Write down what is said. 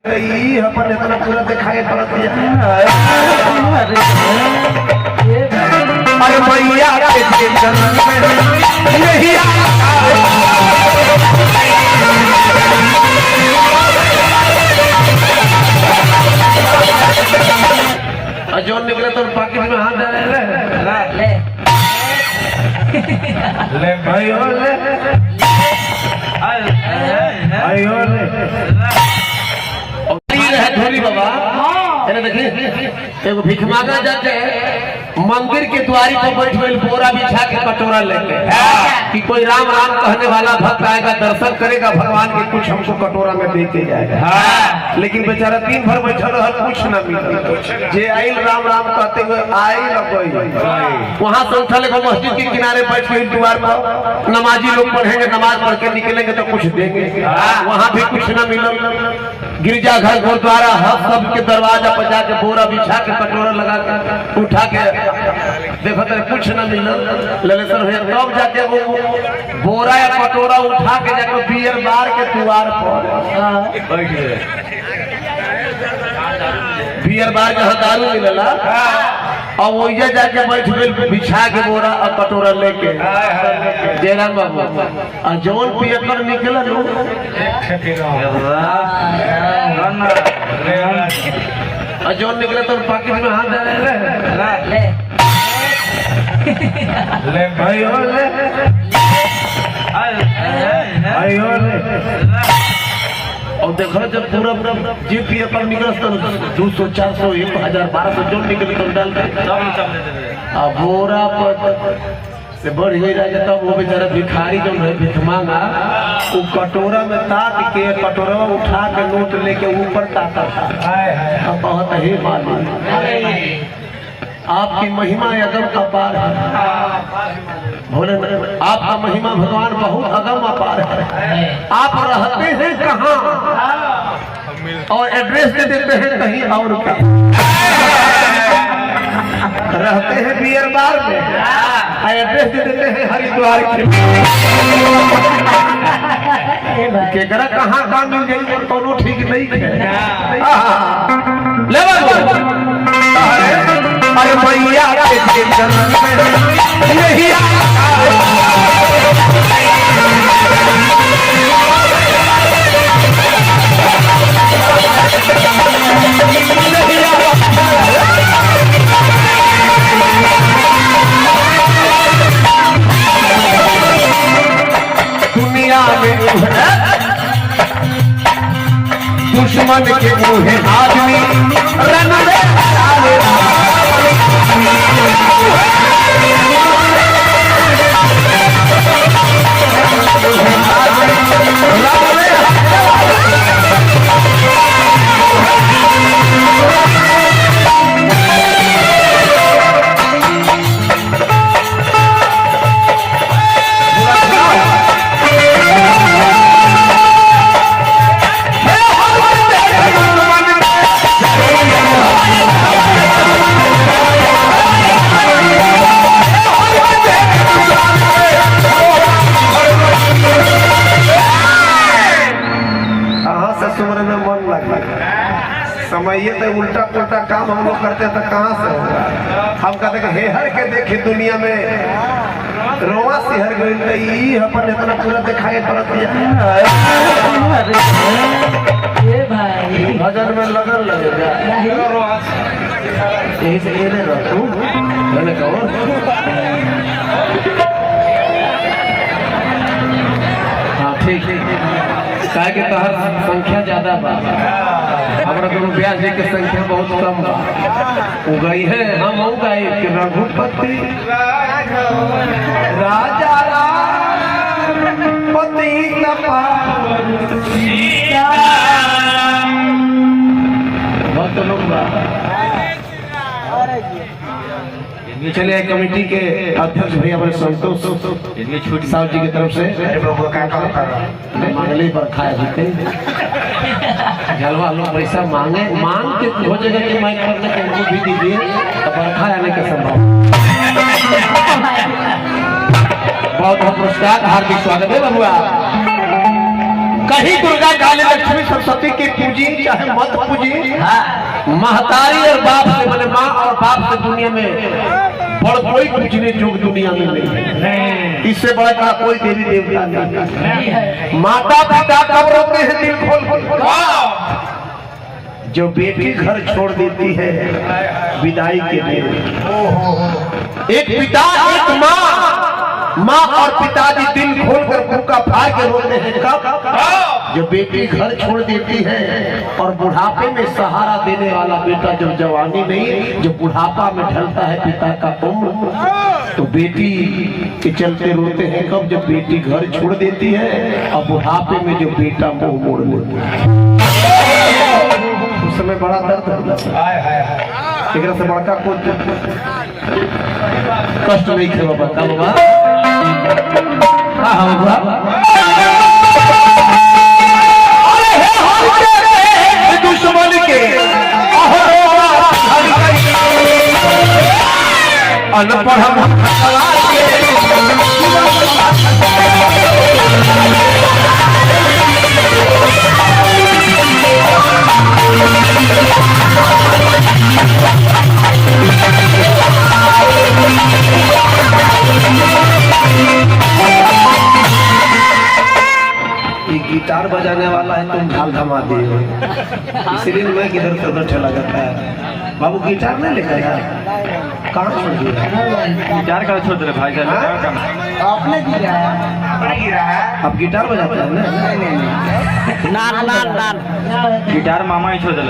अपन इतना पूरा दिखाए पड़त दिया अरे भैया के जन्म में यही जोन निकले तो पाकिट में हाथ डाले ले भाई ले आयो ले धोनी बाबा देखिए एगो भीख मांगा जाते मंदिर के द्वारी पर बैठ गए बोरा बिछा के कटोरा लेके कि कोई राम राम कहने वाला भक्त आएगा दर्शन करेगा भगवान के कुछ हमको कटोरा में दे के जाएगा। लेकिन बेचारा दिन भर बैठा रहा कुछ न मिला जे आइल राम राम कहते हुए आइल वहां से उठा लेगा मस्जिद के किनारे बैठ के द्वार पर नमाजी लोग पढ़ेंगे नमाज पढ़ के निकलेंगे तो कुछ देंगे वहां भी कुछ न मिला। गिरजाघर गुरुद्वारा हर सब के दरवाजा पर जाके बोरा बिछा के कटोरा लगा के उठा के देखो तो कुछ न मिला ललेश्वर भैया तब जाके वो बोरा या कटोरा उठा के जाके बियर बार के द्वार पर बियर बार जहाँ दारू मिलेला और वो ये जाके बैठ गए बिछा के बोरा और कटोरा लेके जयराम बाबू और जौन पियकर निकला और जौन निकले तो पाकिट में हाथ डाले ले भाई ले आयो ले और देखो जब पूरा पूरा जीप पिए पर निकल तो 200 400 1000 1200 जो निकल तो डालते अब बोरा पर से बढ़ गई रह जाता वो बेचारा भिखारी जो है भिख मांगा वो कटोरा में ताक के कटोरा उठा के नोट लेके ऊपर ताकता था अब बहुत ही मालूम आपकी महिमा अगम अपार है भोले आपका महिमा भगवान बहुत अगम अपार है। आप रहते हैं कहाँ और एड्रेस दे देते हैं कहीं और का रहते हैं बियर बार में एड्रेस दे देते हैं हरिद्वार के कहाँ कहाँ मिल गई दोनों ठीक नहीं है। अरे भैया के जन्म में यही दुनिया में दुश्मन के मुहे आदमी रन समय तो उल्टा पुल्टा काम हम लोग करते तो कहाँ से होगा। हम कहते कि हेहर के देखे दुनिया में रोवा सिहर गई अपन इतना पूरा दिखाए पड़त दिया भजन में लगन लगेगा यही से ये नहीं रहूं मैंने कहो हाँ ठीक क्या के तहर संख्या ज्यादा बा हमारा दोनों ब्याह जी की संख्या बहुत कम बा वो गई है हम हो गए कि रघुपति राजा पति बहुत लोग बा। चलिए कमेटी के अध्यक्ष भैया बड़े संतोष साहब जी की तरफ से मांगले पर खाया जीते जलवा लोग पैसा मांगे मांग के हो जाएगा कि माइक करने के उनको भी दीजिए तो बरखा आने के संभव बहुत बहुत पुरस्कार हार्दिक स्वागत है बबुआ। कहीं दुर्गा काली लक्ष्मी सरस्वती की पूजी चाहे मत पूजी, महतारी और बाप से बने माँ और बाप से दुनिया में बड़ कोई पूजने जोग दुनिया में नहीं। इससे बड़ा का कोई देवी देवता नहीं। माता पिता कब रोते हैं दिल खोल खोल? जो बेटी घर छोड़ देती है विदाई के लिए। एक पिता एक माँ और पिताजी दिल खोलकर भूखा फाड़ के रोते हैं कब? जो बेटी घर छोड़ देती है और बुढ़ापे में सहारा देने वाला बेटा जब जवानी नहीं, जो बुढ़ापा में ढलता है पिता का उम्र, तो बेटी के चलते रोते हैं कब? जब बेटी घर छोड़ देती है और बुढ़ापे में जो बेटा मुंह मोड़ लेता है, उस समय बड़ा दर्द होता है। एक से बड़का कोई कष्ट नहीं थे बाबा। का बाबा दुश्मन के अनपढ़ गिटार बजाने वाला है तुम ढाल धमा दिए, इसलिए मैं किधर से उधर चला जाता है। बाबू गिटार नहीं लेकर यार, कहाँ छोड़ दिया? गिटार का छोड़ दे भाई साहब, आपने गिरा है। अब गिटार बजाते हैं ना? नान नान नान गिटार मामा ही छोड़ दे।